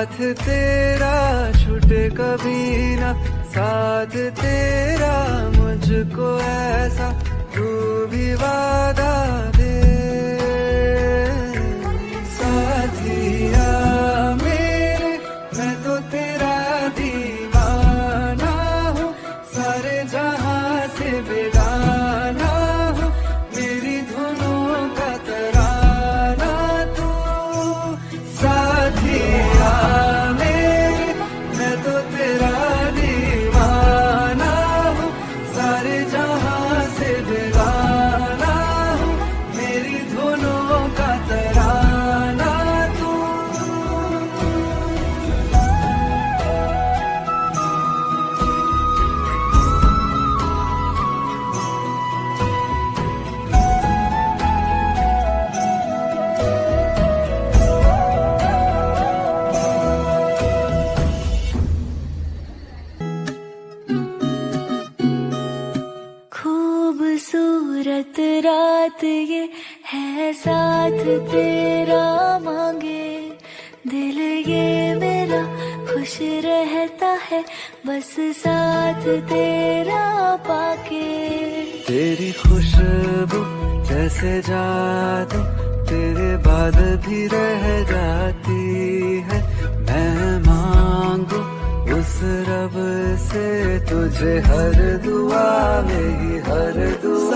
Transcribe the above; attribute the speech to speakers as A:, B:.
A: साथ तेरा छूटे कभी ना, साथ तेरा मुझको ऐसा तू भी वादा दे। साथिया मेरे मैं तो तेरा दीवाना हूँ, सारे जहां से बेगाना हूँ, मेरी धुनों का तराना तू। साथिया मेरे मैं तो तेरा दीवाना हूँ, सारे जहां से बेगाना हूँ, मेरी धुनों का तराना तू।
B: खूबसूरत रात ये है, साथ तेरा मांगे दिल ये मेरा खुश रहता है, बस साथ तेरा पाके।
A: तेरी खुशबू जैसे जादू तेरे बाद भी रह जाती है, मैं मांगू उस रब से तुझे हर दुआ में ही, हर दुआ